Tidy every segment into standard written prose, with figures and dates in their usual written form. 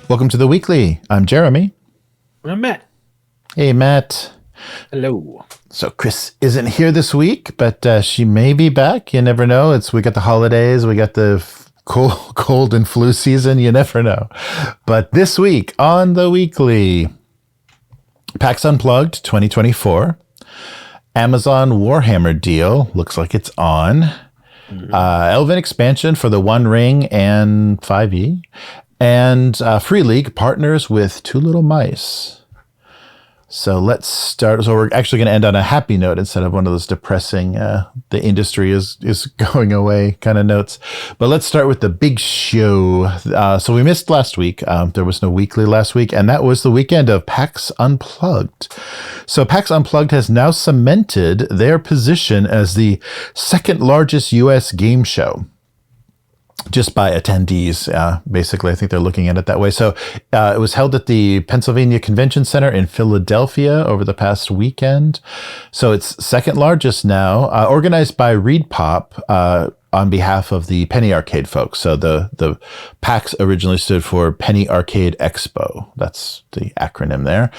Welcome to the Weekly. I'm Jeremy. I'm Matt. Hey, Matt. Hello. So Chris isn't here this week, but she may be back. You never know. We got the holidays. We got the cold and flu season. You never know. But this week on the Weekly, PAX Unplugged 2024, Amazon Warhammer deal. Looks like it's on. Elven expansion for the One Ring and 5e. And Free League partners with Two Little Mice. So let's start. So we're actually going to end on a happy note instead of one of those depressing, the industry is going away kind of notes. But let's start with the big show. So we missed last week. There was no Weekly last week, and that was the weekend of PAX Unplugged. So PAX Unplugged has now cemented their position as the second largest U.S. game show. Just by attendees, basically. I think they're looking at it that way. So it was held at the Pennsylvania Convention Center in Philadelphia over the past weekend. So it's second largest now, organized by ReedPop on behalf of the Penny Arcade folks. So the PAX originally stood for Penny Arcade Expo. That's the acronym there.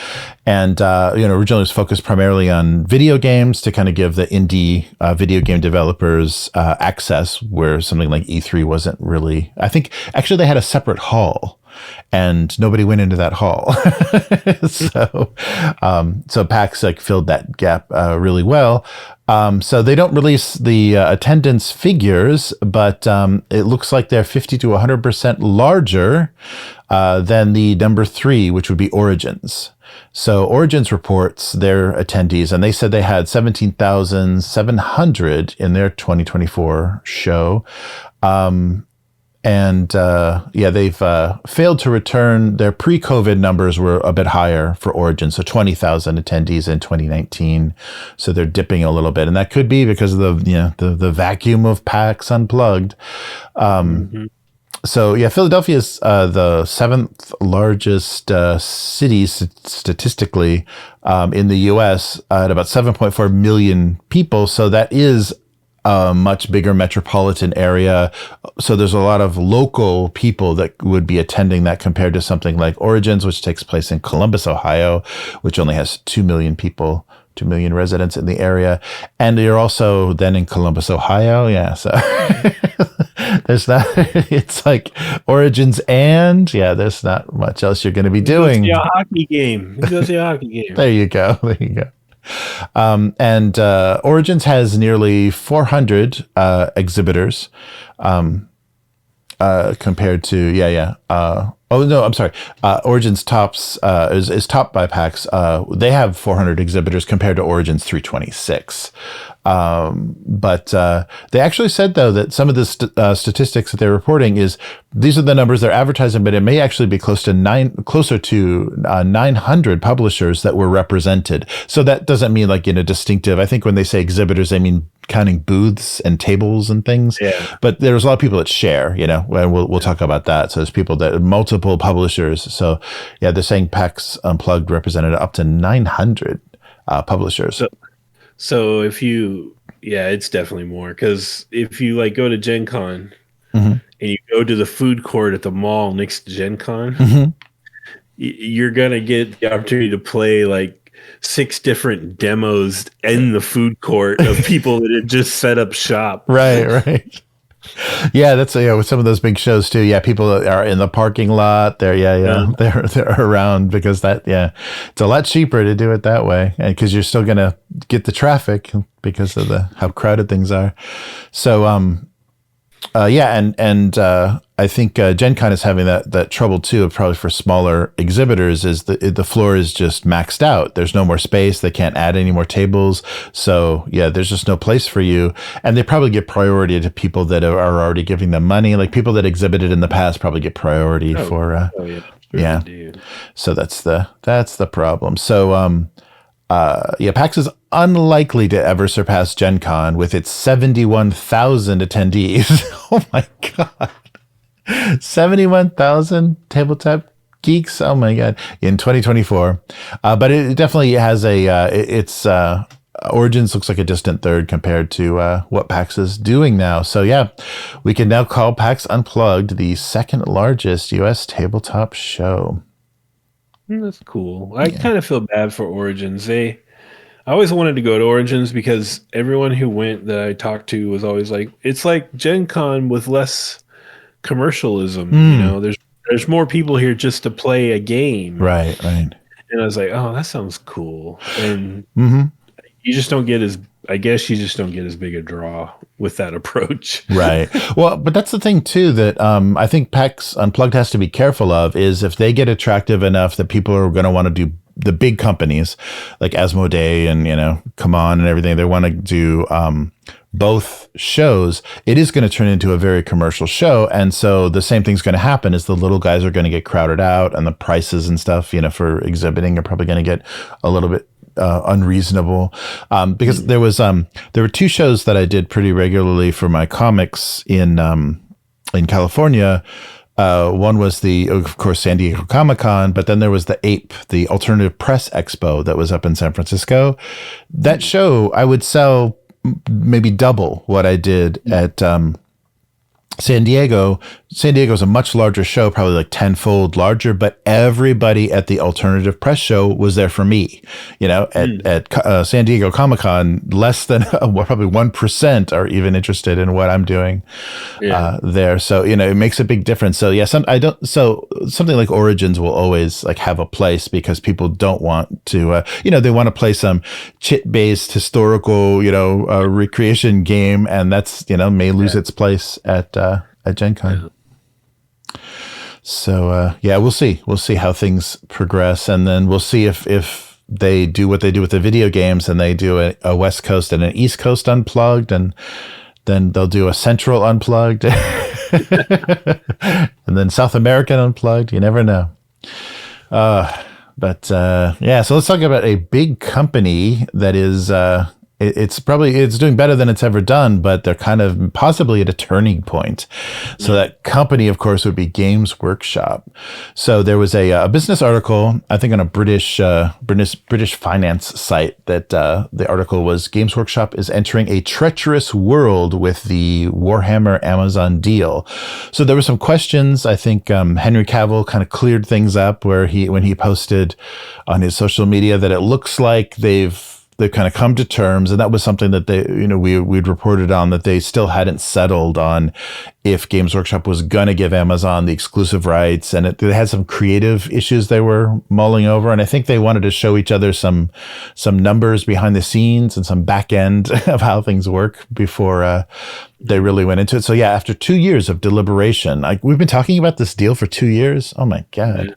And, originally was focused primarily on video games to kind of give the indie video game developers access where something like E3 wasn't really. I think actually they had a separate hall. And nobody went into that hall. So PAX filled that gap really well. So they don't release the attendance figures, but it looks like they're 50 to 100% larger than the number 3, which would be Origins. So Origins reports their attendees, and they said they had 17,700 in their 2024 show. They've failed to return. Their pre-COVID numbers were a bit higher for Origin, so 20,000 attendees in 2019. So they're dipping a little bit, and that could be because of the vacuum of PAX Unplugged. So Philadelphia is the 7th largest city statistically in the U.S. At about 7.4 million people. So that is a much bigger metropolitan area. So there's a lot of local people that would be attending that compared to something like Origins, which takes place in Columbus, Ohio, which only has 2 million people, 2 million residents in the area. And you're also then in Columbus, Ohio. Yeah. So there's not, it's like Origins and there's not much else you're going to be doing. Go see a hockey game. Go see a hockey game. There you go. Origins has nearly 400 exhibitors compared to Origins is topped by PAX. They have 400 exhibitors compared to Origins 326. But they actually said, though, that some of the statistics that they're reporting is these are the numbers they're advertising, but it may actually be closer to 900 publishers that were represented. So that doesn't mean distinctive. I think when they say exhibitors, they mean counting booths and tables and things. Yeah. But there's a lot of people that share, and we'll talk about that. So there's people that multiple publishers. So they're saying PAX Unplugged represented up to 900 publishers. So if you, it's definitely more, because if you go to Gen Con and you go to the food court at the mall next to Gen Con, you're going to get the opportunity to play 6 different demos in the food court of people that had just set up shop. Right. Yeah, that's with some of those big shows too. Yeah, people are in the parking lot. They're they're around because it's a lot cheaper to do it that way, and because you're still gonna get the traffic because of how crowded things are. So I think Gen Con is having that trouble too, probably for smaller exhibitors, is the floor is just maxed out. There's no more space. They can't add any more tables. So there's just no place for you. And they probably get priority to people that are already giving them money. Like people that exhibited in the past probably get priority for, So that's the problem. So, PAX is unlikely to ever surpass Gen Con with its 71,000 attendees. Oh my God. 71,000 tabletop geeks. Oh my God. In 2024. But it definitely has it's Origins looks like a distant third compared to what PAX is doing now. So yeah, we can now call PAX Unplugged the second largest U.S. tabletop show. That's cool. I kind of feel bad for Origins. I always wanted to go to Origins because everyone who went that I talked to was always like, it's like Gen Con with less commercialism. There's more people here just to play a game. Right. And I was like, oh, that sounds cool. And you just don't get as big a draw with that approach. Right. Well, but that's the thing too, that I think PAX Unplugged has to be careful of, is if they get attractive enough that people are going to want to do the big companies like Asmodee and, Come On and everything, they want to do both shows, it is going to turn into a very commercial show. And so the same thing's going to happen, is the little guys are going to get crowded out, and the prices and stuff, for exhibiting are probably going to get a little bit unreasonable, because there were two shows that I did pretty regularly for my comics in California. One was of course, San Diego Comic-Con, but then there was the APE, the Alternative Press Expo, that was up in San Francisco. That show, I would sell maybe double what I did at San Diego. San Diego is a much larger show, probably like tenfold larger, but everybody at the Alternative Press Show was there for me. At San Diego Comic-Con, less than probably 1% are even interested in what I'm doing there. So, it makes a big difference. So yeah, something like Origins will always like have a place, because people don't want to, they want to play some chit-based historical, recreation game, and that's, may lose its place at Gen Con. Yeah. So we'll see. We'll see how things progress, and then we'll see if they do what they do with the video games, and they do a West Coast and an East Coast Unplugged, and then they'll do a Central Unplugged, and then South American Unplugged. You never know. So let's talk about a big company that is. It's doing better than it's ever done, but they're kind of possibly at a turning point. So that company, of course, would be Games Workshop. So there was a business article, I think, on a British finance site, that the article was, Games Workshop is entering a treacherous world with the Warhammer Amazon deal. So there were some questions. I think Henry Cavill kind of cleared things up when he posted on his social media that it looks like they've kind of come to terms, and that was something that we'd reported on, that they still hadn't settled on if Games Workshop was going to give Amazon the exclusive rights, and they had some creative issues they were mulling over, and I think they wanted to show each other some numbers behind the scenes and some back end of how things work before they really went into it. So yeah, after 2 years of deliberation, we've been talking about this deal for 2 years. Oh my God.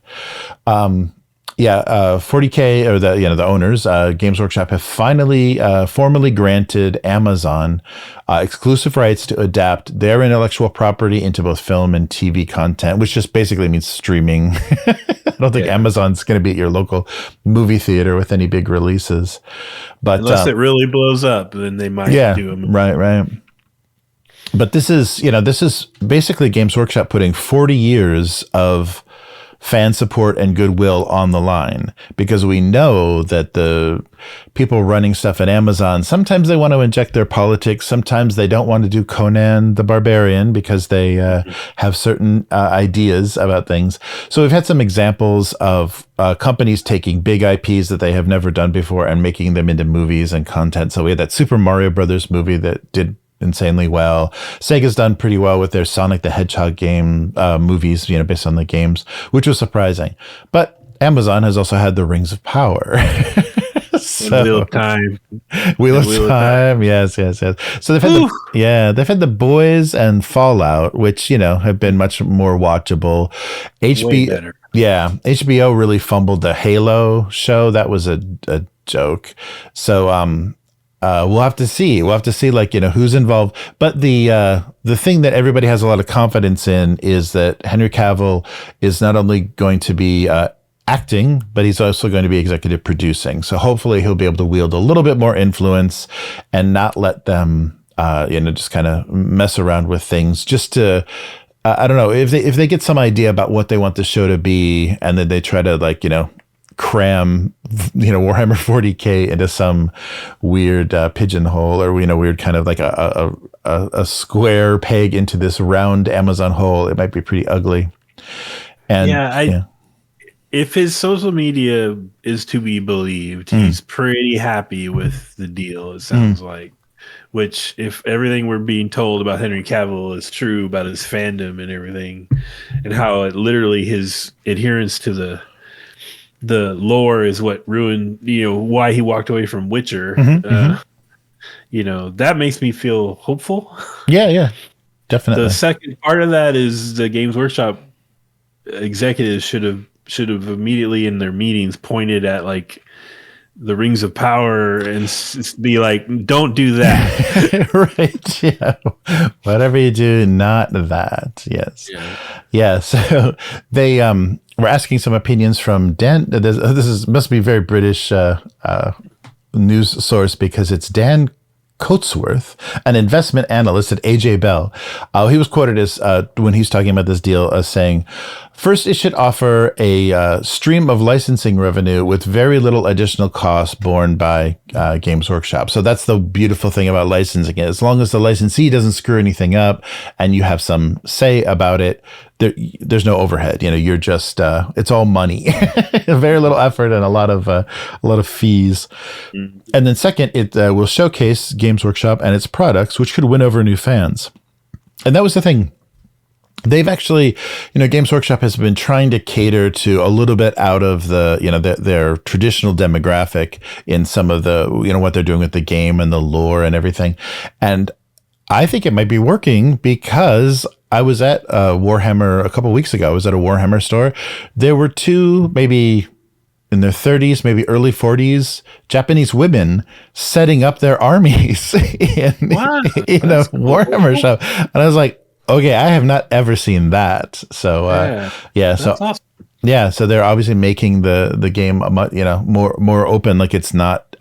40K, or the owners, Games Workshop, have finally formally granted Amazon exclusive rights to adapt their intellectual property into both film and TV content, which just basically means streaming. I don't think Amazon's going to be at your local movie theater with any big releases, but unless it really blows up, then they might do a movie. Right. But this is basically Games Workshop putting 40 years of fan support and goodwill on the line, because we know that the people running stuff at Amazon, sometimes they want to inject their politics. Sometimes they don't want to do Conan the Barbarian because they have certain ideas about things. So we've had some examples of companies taking big IPs that they have never done before and making them into movies and content. So we had that Super Mario Brothers movie that did insanely well. Sega's done pretty well with their Sonic the Hedgehog game movies, based on the games, which was surprising. But Amazon has also had the Rings of Power. Wheel of Time. Wheel of Time. Yes. So they've had they've had The Boys and Fallout, which have been much more watchable. Way better. Yeah, HBO really fumbled the Halo show. That was a joke. So we'll have to see. Who's involved. But the thing that everybody has a lot of confidence in is that Henry Cavill is not only going to be acting, but he's also going to be executive producing. So hopefully he'll be able to wield a little bit more influence and not let them, just kind of mess around with things. Just to, I don't know, if they get some idea about what they want the show to be, and then they try to cram, Warhammer 40K into some weird pigeonhole, or weird kind of like a square peg into this round Amazon hole. It might be pretty ugly. And if his social media is to be believed, he's pretty happy with the deal, it sounds like. Which, if everything we're being told about Henry Cavill is true about his fandom and everything, and how it literally his adherence to the lore is what ruined, why he walked away from Witcher, that makes me feel hopeful. Yeah, definitely. The second part of that is the Games Workshop executives should have immediately in their meetings pointed at like the Rings of Power and be like, don't do that. Right. Yeah. Whatever you do, not that. Yes. Yeah. So they were asking some opinions from Dan. Must be a very British news source, because it's Dan Coatsworth, an investment analyst at AJ Bell. He was quoted as, when he's talking about this deal, as saying, first, it should offer a stream of licensing revenue with very little additional cost borne by Games Workshop. So that's the beautiful thing about licensing. As long as the licensee doesn't screw anything up and you have some say about it, there's no overhead. You're just it's all money, very little effort, and a lot of fees. And then second, it will showcase Games Workshop and its products, which could win over new fans. And that was the thing. They've actually, Games Workshop has been trying to cater to a little bit out of their traditional demographic in some of the, what they're doing with the game and the lore and everything. And I think it might be working, because I was at Warhammer a couple of weeks ago. I was at a Warhammer store. There were two, maybe in their 30s, maybe early 40s, Japanese women setting up their armies in a Warhammer shop. And I was like, okay, I have not ever seen that. So, that's awesome. Yeah, so they're obviously making the game more open, like it's not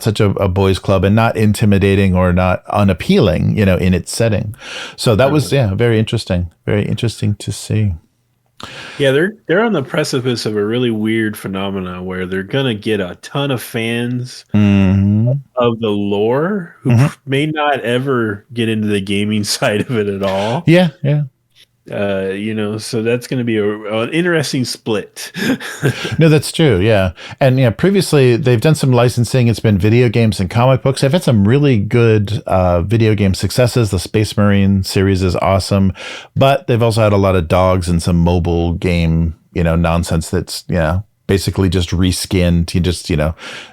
such a boys' club and not intimidating or not unappealing, in its setting. So that was very interesting to see. Yeah, they're on the precipice of a really weird phenomenon where they're gonna get a ton of fans of the lore who may not ever get into the gaming side of it at all. Yeah. So that's going to be an interesting split. No, that's true. Yeah. And previously they've done some licensing. It's been video games and comic books. They've had some really good video game successes. The Space Marine series is awesome, but they've also had a lot of dogs and some mobile game, nonsense that's, basically just reskinned. You just,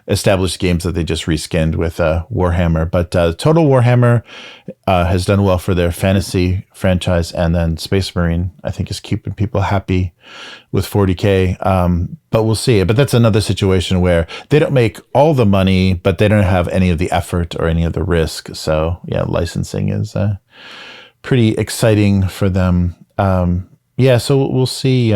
established games that they just reskinned with Warhammer. But Total Warhammer has done well for their fantasy franchise, and then Space Marine, I think, is keeping people happy with 40K. But we'll see. But that's another situation where they don't make all the money, but they don't have any of the effort or any of the risk. So licensing is pretty exciting for them. So we'll see.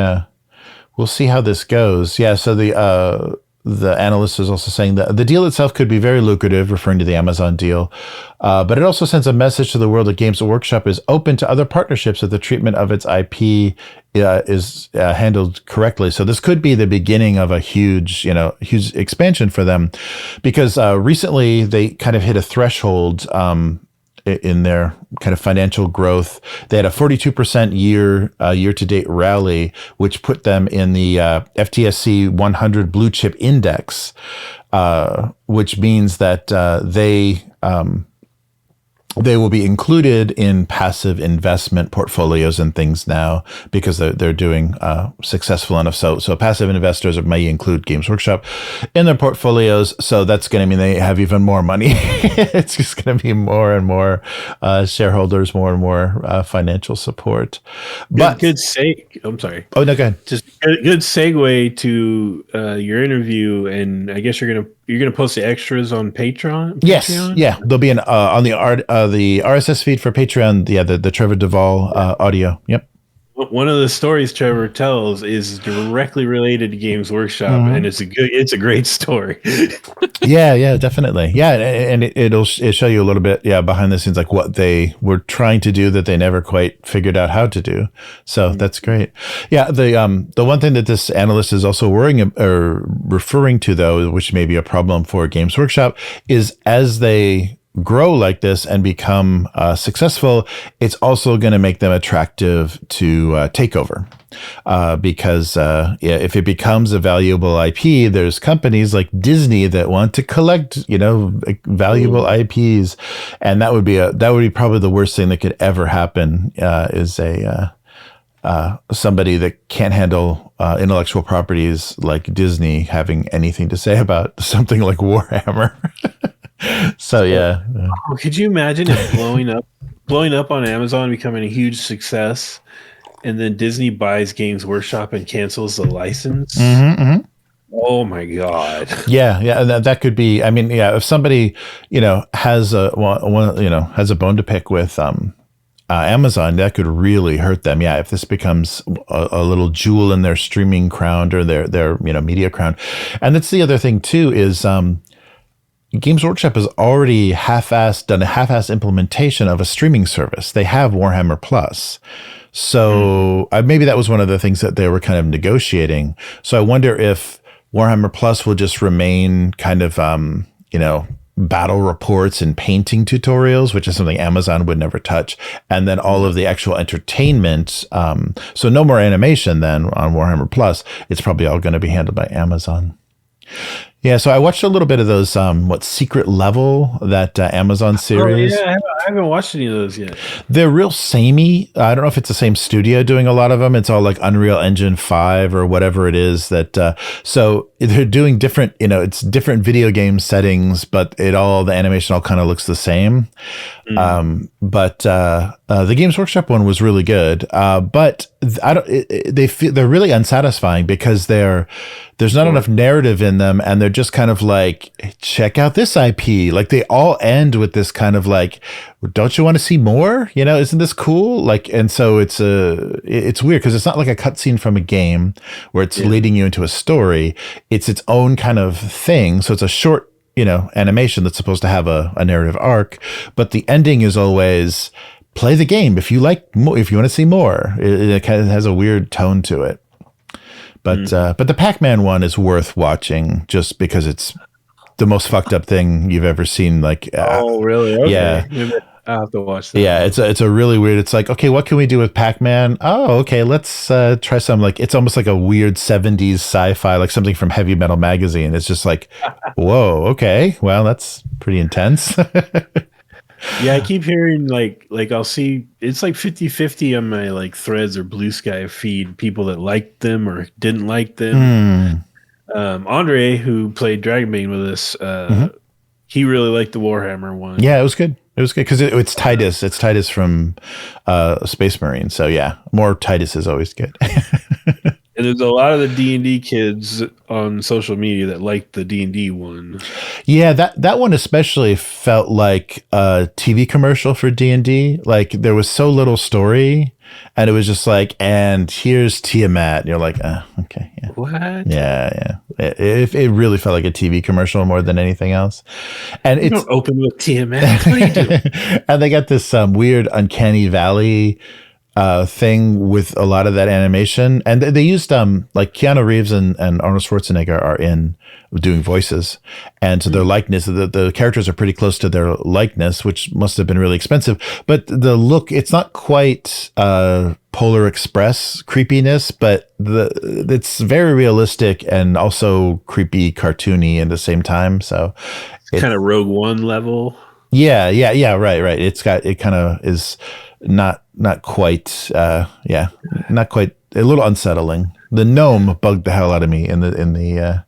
We'll see how this goes. Yeah, so the analyst is also saying that the deal itself could be very lucrative, referring to the Amazon deal, but it also sends a message to the world that Games Workshop is open to other partnerships if the treatment of its IP is handled correctly. So this could be the beginning of a huge expansion for them, because recently they kind of hit a threshold in their kind of financial growth. They had a 42% year-to-date rally, which put them in the FTSE 100 blue chip index, which means that they will be included in passive investment portfolios and things now, because they're doing successful enough. So passive investors may include Games Workshop in their portfolios. So that's going to mean they have even more money. It's just going to be more and more shareholders, more and more financial support. But I'm sorry. Oh, no, go ahead. Just a good segue to your interview, and I guess you're gonna post the extras on Patreon. Yes, yeah, there'll be on the RSS feed for Patreon. Yeah, the Trevor Duvall audio. Yep. one of the stories Trevor tells is directly related to Games Workshop, and it's a great story. Yeah, definitely. Yeah, and it'll show you a little bit, behind the scenes, like what they were trying to do that they never quite figured out how to do. So that's great. Yeah, the one thing that this analyst is also worrying or referring to, though, which may be a problem for Games Workshop, is as they grow like this and become successful, it's also going to make them attractive to take over. Because if it becomes a valuable IP, there's companies like Disney that want to collect, valuable IPs, and that would be probably the worst thing that could ever happen. Is somebody that can't handle intellectual properties like Disney having anything to say about something like Warhammer. So yeah. Could you imagine it blowing up on Amazon, becoming a huge success, and then Disney buys Games Workshop and cancels the license? Oh my God. Yeah, and that could be. I mean, yeah, if somebody has a bone to pick with Amazon, that could really hurt them. Yeah, if this becomes a little jewel in their streaming crown or their media crown. And that's the other thing too is Games Workshop has already done a half-ass implementation of a streaming service. They have Warhammer Plus. So maybe that was one of the things that they were kind of negotiating. So I wonder if Warhammer Plus will just remain kind of, battle reports and painting tutorials, which is something Amazon would never touch. And then all of the actual entertainment. So no more animation then on Warhammer Plus. It's probably all going to be handled by Amazon. Yeah, so I watched a little bit of those, Secret Level, that Amazon series. Oh, yeah, I haven't watched any of those yet. They're real samey. I don't know if it's the same studio doing a lot of them. It's all like Unreal Engine 5 or whatever it is that, so they're doing different, it's different video game settings, but the animation all kind of looks the same. But the Games Workshop one was really good. But they're really unsatisfying because there's not enough narrative in them, and they're just kind of like, check out this IP. Like they all end with this kind of like, don't you want to see more? Isn't this cool? Like, and so it's weird because it's not like a cutscene from a game where it's leading you into a story. It's its own kind of thing. So it's a short, animation that's supposed to have a narrative arc, but the ending is always play the game if you like more, if you want to see more. It kind of has a weird tone to it. But the Pac-Man one is worth watching just because it's the most fucked up thing you've ever seen. Like, oh, really? Okay. Yeah. Maybe I'll have to watch that. Yeah, it's a really weird. It's like, okay, what can we do with Pac-Man? Oh, okay, let's try some. Like, it's almost like a weird 70s sci-fi, like something from Heavy Metal Magazine. It's just like, whoa, okay, well, that's pretty intense. Yeah, I keep hearing like I'll see it's like 50-50 on my like Threads or Blue Sky feed, people that liked them or didn't like them. Andre, who played Dragonbane with us, he really liked the Warhammer one. Yeah, it was good. It was good because it's Titus. It's Titus from Space Marine. So yeah, more Titus is always good. And there's a lot of the D&D kids on social media that liked the D&D one. Yeah, that one especially felt like a TV commercial for D&D. Like there was so little story, and it was just like, and here's Tiamat. And you're like, okay, yeah. What? Yeah. It really felt like a TV commercial more than anything else. And it's don't open with Tiamat. What are you doing? And they got this weird uncanny valley thing with a lot of that animation, and they used like Keanu Reeves and Arnold Schwarzenegger are in doing voices, and so their likeness, the characters are pretty close to their likeness, which must have been really expensive. But the look, it's not quite Polar Express creepiness, but it's very realistic and also creepy, cartoony at the same time. So it's kind of Rogue One level. Yeah, right. It kind of is not quite, not quite, a little unsettling. The gnome bugged the hell out of me in the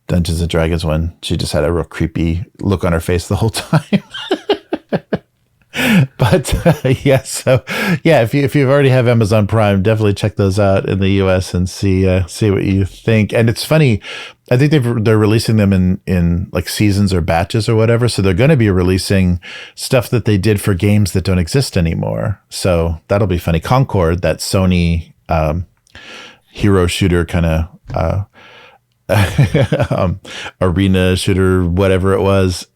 Dungeons and Dragons one. She just had a real creepy look on her face the whole time. But so if you already have Amazon Prime, definitely check those out in the US and see what you think. And it's funny, I think they're releasing them in like seasons or batches or whatever. So they're going to be releasing stuff that they did for games that don't exist anymore. So that'll be funny. Concord, that Sony hero shooter kind of arena shooter, whatever it was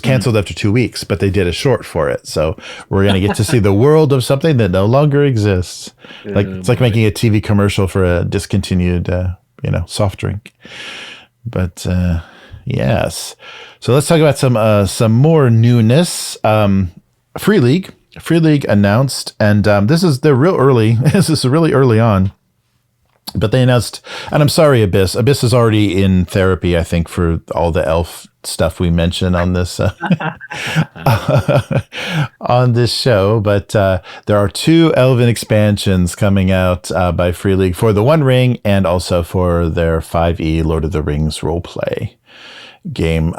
canceled after 2 weeks, but they did a short for it. So we're going to get to see the world of something that no longer exists. It's like making a TV commercial for a discontinued, soft drink. But yes. So let's talk about some more newness. Free League announced, and they're real early. This is really early on. But they announced, and I'm sorry, Abyss. Abyss is already in therapy, I think, for all the elf stuff we mentioned on this on this show. But there are 2 Elven expansions coming out by Free League for the One Ring and also for their 5e Lord of the Rings roleplay game.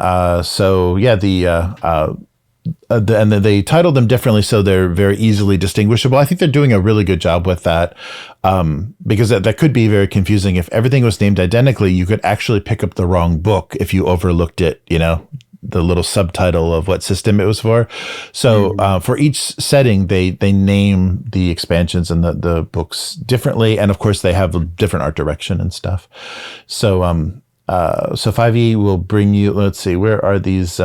And they titled them differently, so they're very easily distinguishable. I think they're doing a really good job with that, because that could be very confusing. If everything was named identically, you could actually pick up the wrong book if you overlooked it, the little subtitle of what system it was for. So for each setting, they name the expansions and the books differently. And of course, they have a different art direction and stuff. So 5e will bring you, let's see, where are these?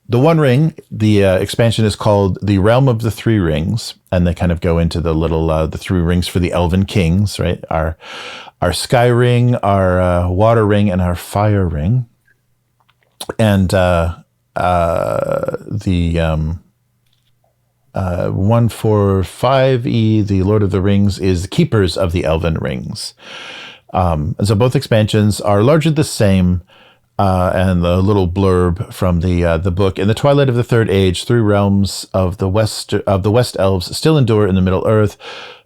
The One Ring, the expansion is called The Realm of the Three Rings, and they kind of go into the little the 3 rings for the Elven kings, right? Our Sky Ring, our Water Ring, and our Fire Ring. And the one for 5e, the Lord of the Rings, is Keepers of the Elven-rings. And so both expansions are largely the same. And the little blurb from the book: in the twilight of the Third Age, 3 realms of the West Elves still endure in the Middle Earth.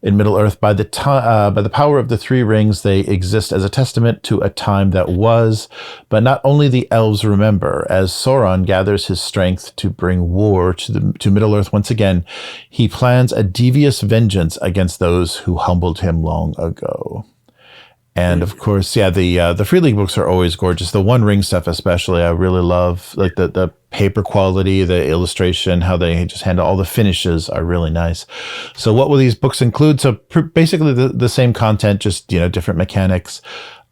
In Middle Earth, by the power of the 3 rings, they exist as a testament to a time that was. But not only the elves remember. As Sauron gathers his strength to bring war to Middle Earth once again, he plans a devious vengeance against those who humbled him long ago. And of course, the Free League books are always gorgeous. The One Ring stuff, especially, I really love. Like the paper quality, the illustration, how they just handle all the finishes are really nice. So, what will these books include? So, basically, the same content, just different mechanics.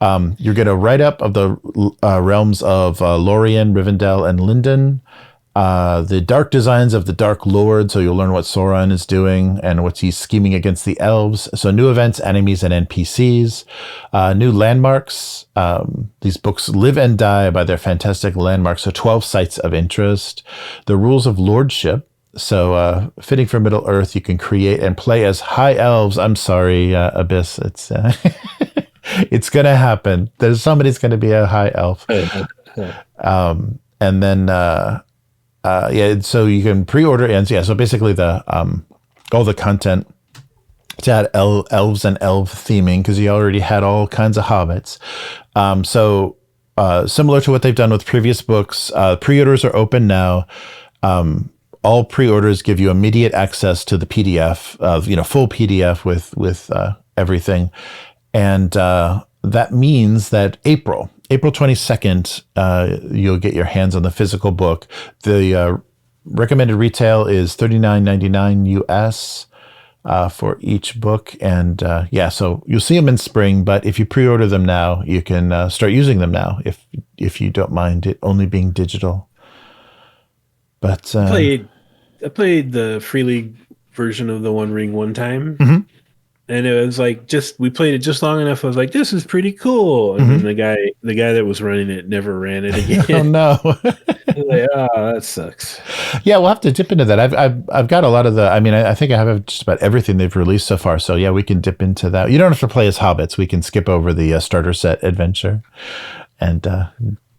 You get a write up of the realms of Lórien, Rivendell, and Lindon. The dark designs of the Dark Lord, so you'll learn what Sauron is doing and what he's scheming against the elves. So new events, enemies, and NPCs. New landmarks. These books live and die by their fantastic landmarks, so 12 sites of interest. The rules of lordship. So fitting for Middle Earth, you can create and play as High Elves. I'm sorry, Abyss. It's it's going to happen. Somebody's going to be a High Elf. And then... so you can pre-order and so basically the all the content to add elves and elf theming, because you already had all kinds of hobbits. Similar to what they've done with previous books, pre-orders are open now. All pre-orders give you immediate access to the PDF, full PDF with everything, and that means that April 22nd, you'll get your hands on the physical book. The recommended retail is $39.99 US for each book. And so you'll see them in spring, but if you pre-order them now, you can start using them now if you don't mind it only being digital. But I played the Free League version of the One Ring one time. Mm-hmm. And it was like we played it just long enough. I was like, this is pretty cool. And then the guy that was running it never ran it again. Oh no. Like, that sucks. Yeah, we'll have to dip into that. I've got a lot of I think I have just about everything they've released so far. So yeah, we can dip into that. You don't have to play as hobbits. We can skip over the starter set adventure and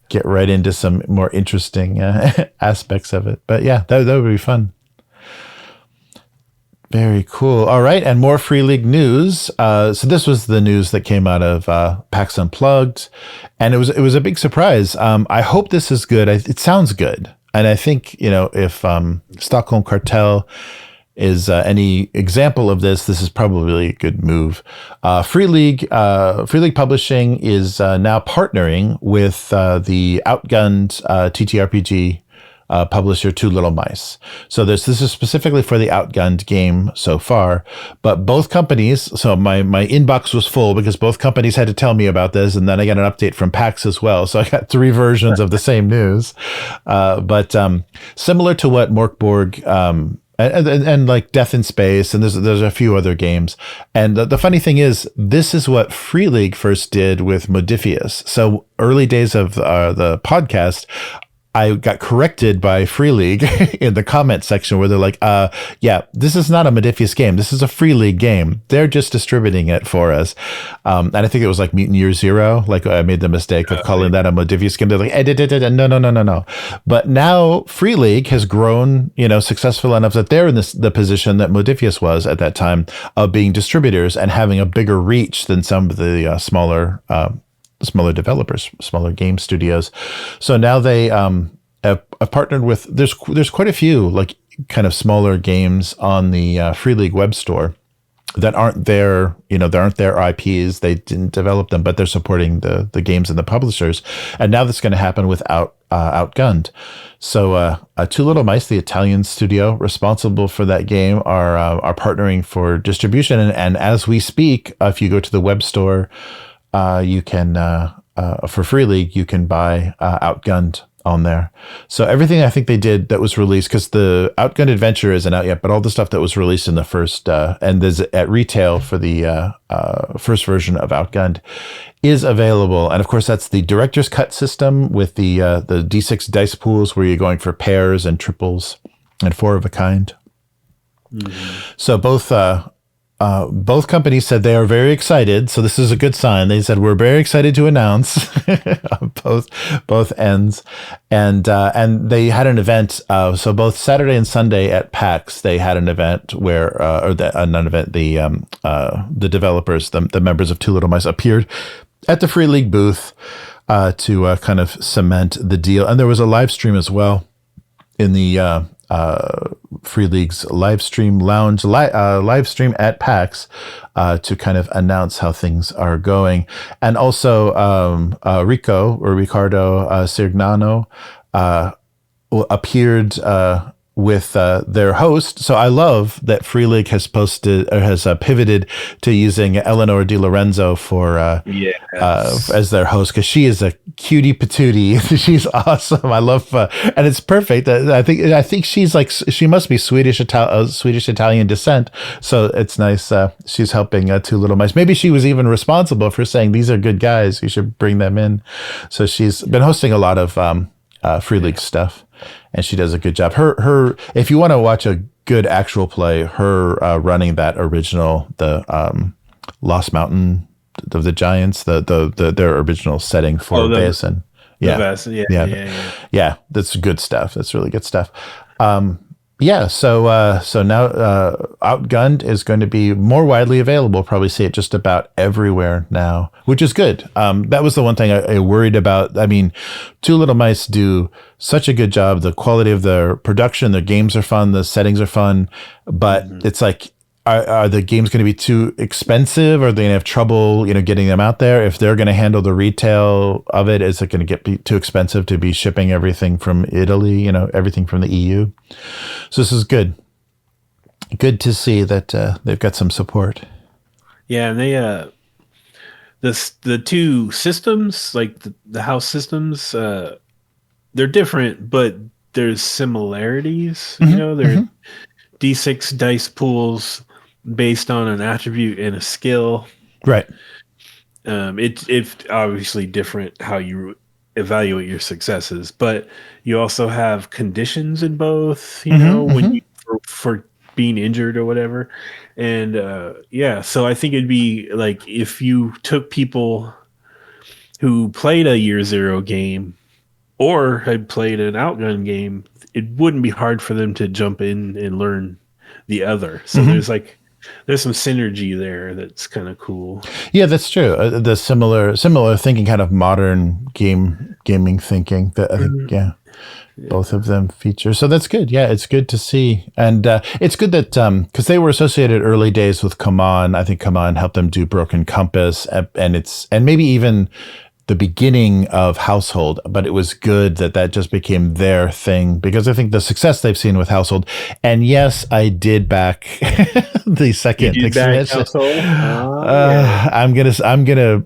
get right into some more interesting aspects of it. But yeah, that would be fun. Very cool. All right, and more Free League news. So this was the news that came out of PAX Unplugged, and it was a big surprise. I hope this is good. It sounds good. And I think, if Stockholm Cartel is any example of this is probably a good move. Free League Publishing is now partnering with the outgunned TTRPG publisher Two Little Mice. So this is specifically for the outgunned game so far, but both companies, so my inbox was full because both companies had to tell me about this, and then I got an update from PAX as well. So I got 3 versions of the same news. But similar to what Morkborg and like Death in Space, and there's a few other games. And the funny thing is, this is what Free League first did with Modifius. So early days of the podcast, I got corrected by Free League in the comment section where they're like, yeah, this is not a Modifius game. This is a Free League game. They're just distributing it for us. And I think it was like Mutant Year Zero. Like I made the mistake of calling that a Modifius game. They're like, no. But now Free League has grown, successful enough that they're in the position that Modifius was at that time of being distributors and having a bigger reach than some of the smaller developers, smaller game studios. So now they have partnered with, there's quite a few like kind of smaller games on the Free League web store that aren't there, there aren't their IPs. They didn't develop them, but they're supporting the games and the publishers. And now that's going to happen with Outgunned. So Two Little Mice, the Italian studio responsible for that game, are partnering for distribution. And as we speak, if you go to the web store, you can, for Free League, you can buy Outgunned on there. So everything I think they did that was released, because the Outgunned Adventure isn't out yet, but all the stuff that was released in the first, and there's at retail for the first version of Outgunned is available. And of course, that's the director's cut system with the D6 dice pools where you're going for pairs and triples and 4 of a kind. Mm-hmm. So both companies said they are very excited. So this is a good sign. They said, we're very excited to announce both ends. And they had an event. So both Saturday and Sunday at PAX, they had an event where, the developers, the members of Two Little Mice appeared at the Free League booth to kind of cement the deal. And there was a live stream as well in the Free League's live stream lounge, live stream at PAX to kind of announce how things are going. And also Ricardo Cignano appeared with their host. So I love that Free League has pivoted to using Eleanor Di Lorenzo for as their host, because she is a cutie patootie. She's awesome. I love, and it's perfect. I think she must be Swedish Italian descent. So it's nice. She's helping Two Little Mice. Maybe she was even responsible for saying these are good guys. You should bring them in. So she's been hosting a lot of Free League stuff. And she does a good job. Her if you want to watch a good actual play, her running that original, the Lost Mountain of the Giants, their original setting for Basin. Yeah, that's good stuff. That's really good stuff. So now Outgunned is going to be more widely available. Probably see it just about everywhere now, which is good. That was the one thing I worried about. I mean, Two Little Mice do such a good job. The quality of their production, their games are fun, the settings are fun, but it's like, are the games going to be too expensive? Or are they going to have trouble, getting them out there? If they're going to handle the retail of it, is it going to get too expensive to be shipping everything from Italy, everything from the EU? So this is good. Good to see that they've got some support. Yeah, and they the two systems, like the house systems, they're different, but there's similarities. They're D6 dice pools based on an attribute and a skill. Right. It's obviously different how you evaluate your successes, but you also have conditions in both, when you for being injured or whatever. And so I think it'd be like if you took people who played a Year Zero game or had played an Outgun game, it wouldn't be hard for them to jump in and learn the other. So there's some synergy there that's kind of cool. Yeah, that's true. The similar thinking, kind of modern gaming thinking. That I think, both of them feature. So that's good. Yeah, it's good to see. And it's good that, because they were associated early days with Kaman. I think Kaman helped them do Broken Compass, and maybe even the beginning of Household, but it was good that just became their thing, because I think the success they've seen with Household, and yes, I did back the second expansion. Yeah. I'm gonna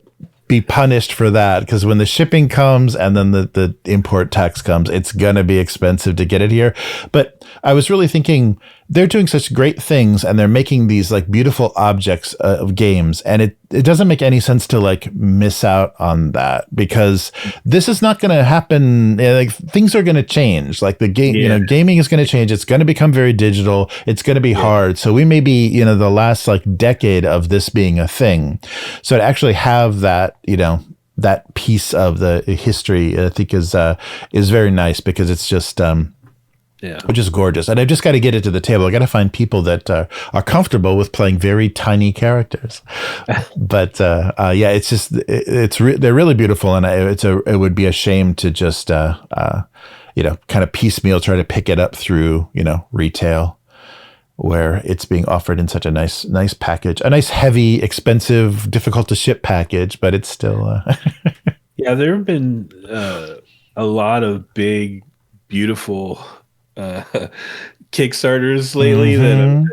be punished for that, because when the shipping comes and then the import tax comes, it's gonna be expensive to get it here. But I was really thinking, they're doing such great things, and they're making these like beautiful objects of games, and it doesn't make any sense to like miss out on that, because this is not going to happen. Like, things are going to change. Like the game, gaming is going to change. It's going to become very digital. It's going to be hard. So we may be, the last like decade of this being a thing. So to actually have that, that piece of the history, I think is very nice, because it's just, which is gorgeous. And I've just got to get it to the table. I got to find people that are comfortable with playing very tiny characters. But it's just they're really beautiful, and it would be a shame to just kind of piecemeal try to pick it up through retail, where it's being offered in such a nice package, a nice, heavy, expensive, difficult to ship package, but it's still. Yeah, there have been a lot of big, beautiful Kickstarters lately that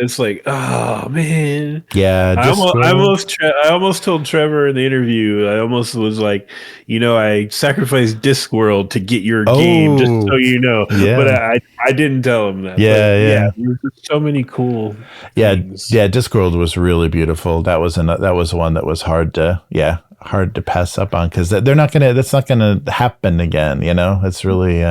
it's like, oh man, I almost told Trevor in the interview, I almost was like, I sacrificed Discworld to get your game, just so you know. But I didn't tell him that. There's so many cool things. Discworld was really beautiful. That was one that was hard to pass up on, because that's not gonna happen again. It's really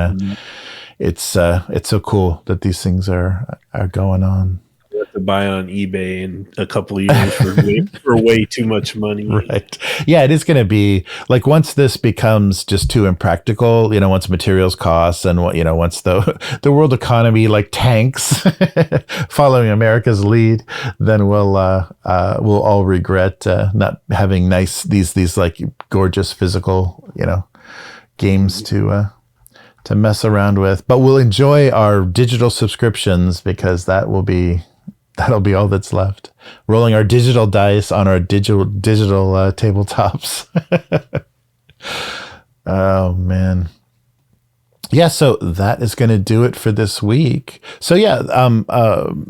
it's so cool that these things are going on. You have to buy on eBay in a couple of years for way too much money. Right. Yeah, it is going to be like, once this becomes just too impractical, once materials costs, and once the world economy like tanks, following America's lead, then we'll all regret not having these like gorgeous physical games to mess around with. But we'll enjoy our digital subscriptions, because that'll be all that's left. Rolling our digital dice on our digital tabletops. Oh man. Yeah, so that is going to do it for this week. So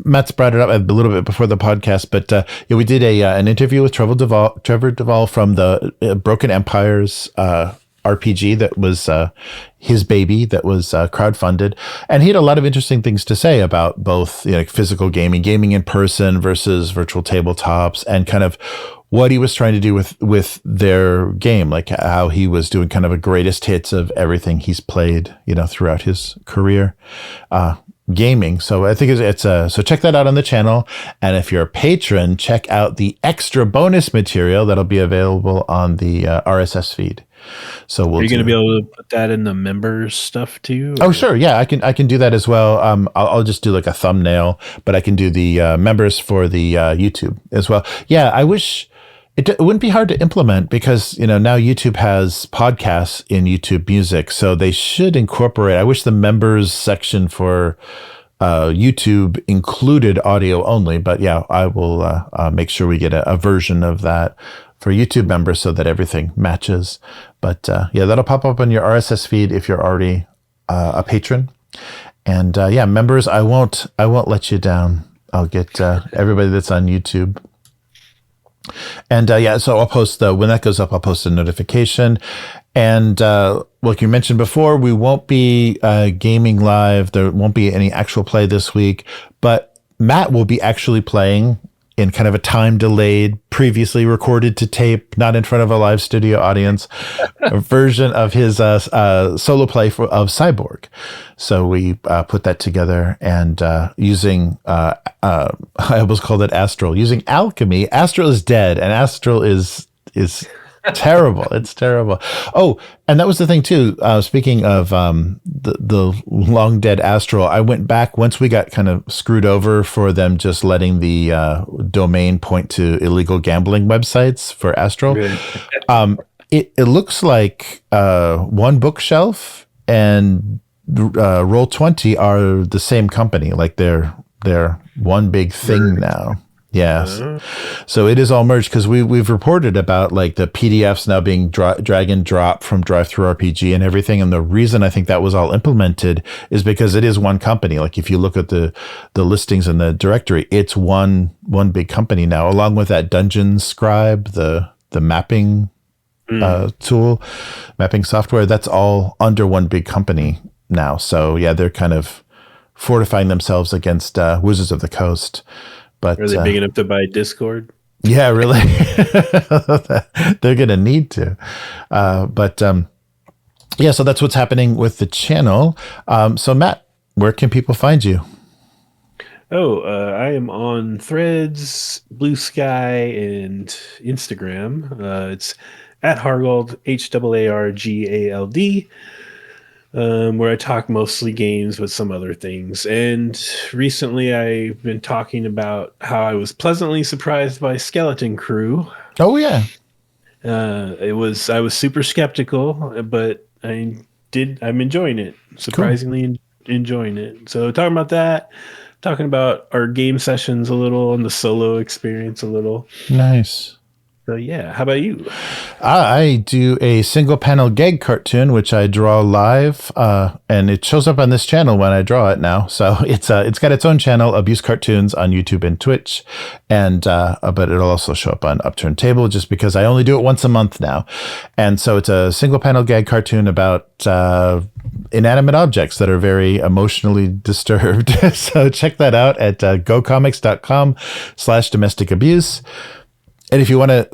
Matt's brought it up a little bit before the podcast, but we did an interview with Trevor Duvall from the Broken Empires RPG that was his baby, that was crowdfunded, and he had a lot of interesting things to say about both physical gaming in person versus virtual tabletops, and kind of what he was trying to do with their game, like how he was doing kind of a greatest hits of everything he's played throughout his career gaming. So I think it's so check that out on the channel, and if you're a patron, check out the extra bonus material that'll be available on the RSS feed. So are you going to be able to put that in the members stuff too? Or? Oh, sure. Yeah, I can do that as well. I'll just do like a thumbnail, but I can do the members for the YouTube as well. Yeah, I wish it wouldn't be hard to implement, because now YouTube has podcasts in YouTube Music, so they should incorporate. I wish the members section for YouTube included audio only, but I will make sure we get a version of that for YouTube members, so that everything matches. But that'll pop up on your RSS feed if you're already a patron. And members, I won't let you down. I'll get everybody that's on YouTube. And so I'll post when that goes up, I'll post a notification. And like you mentioned before, we won't be gaming live. There won't be any actual play this week, but Matt will be actually playing in kind of a time-delayed, previously recorded to tape, not in front of a live studio audience, a version of his solo play of Cyborg. So we put that together, and using, I almost called it Astral, using alchemy. Astral is dead, and Astral is terrible. It's terrible. Oh, and that was the thing too. Speaking of the long dead Astral, I went back once we got kind of screwed over for them just letting the domain point to illegal gambling websites for Astral. Really? It looks like one bookshelf and Roll20 are the same company. Like they're one big thing now. Yes. So it is all merged because we've reported about like the PDFs now being drag and drop from Drive-Thru-RPG and everything. And the reason I think that was all implemented is because it is one company. Like if you look at the listings in the directory, it's one big company now, along with that Dungeon Scribe, the mapping tool, mapping software. That's all under one big company now. So yeah, they're kind of fortifying themselves against Wizards of the Coast. But, are they big enough to buy Discord? Yeah, really. They're going to need to. Yeah, so that's what's happening with the channel. So Matt, where can people find you? I am on Threads, Blue Sky, and Instagram. It's at Hargald, Hargald. Where I talk mostly games with some other things. And recently I've been talking about how I was pleasantly surprised by Skeleton Crew. Oh, yeah. I was super skeptical, but I'm enjoying it. Surprisingly enjoying it. So talking about that, talking about our game sessions a little and the solo experience a little. Nice. So yeah, how about you? I do a single panel gag cartoon, which I draw live, and it shows up on this channel when I draw it now. So it's got its own channel, Abuse Cartoons, on YouTube and Twitch, and but it'll also show up on Upturned Table just because I only do it once a month now. And so it's a single panel gag cartoon about inanimate objects that are very emotionally disturbed. So check that out at gocomics.com/domestic abuse. And if you want to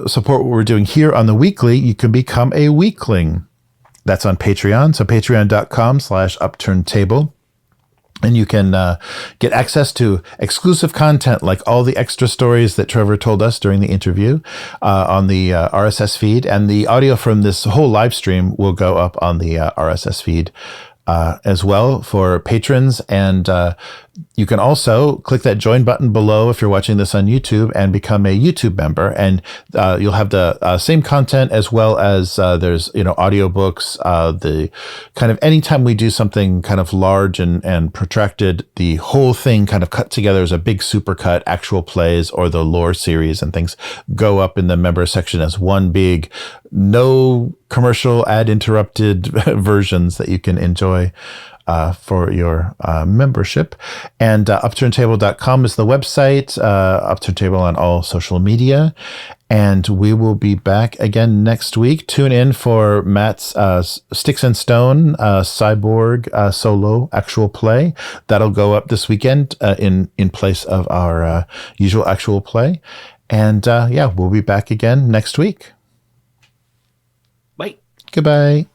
support what we're doing here on the Weekly, you can become a weekling. That's on Patreon. So patreon.com/upturnedtable. And you can get access to exclusive content like all the extra stories that Trevor told us during the interview on the RSS feed. And the audio from this whole live stream will go up on the RSS feed as well for patrons. And you can also click that join button below if you're watching this on YouTube and become a YouTube member. And you'll have the same content as well as there's, audiobooks, the kind of anytime we do something kind of large and protracted, the whole thing kind of cut together as a big supercut, actual plays or the lore series and things go up in the member section as one big, no commercial ad interrupted versions that you can enjoy for your membership. And upturntable.com is the website, Upturntable on all social media. And we will be back again next week. Tune in for Matt's Sticks and Stone Cyborg solo actual play. That'll go up this weekend in place of our usual actual play. And we'll be back again next week. Bye. Goodbye.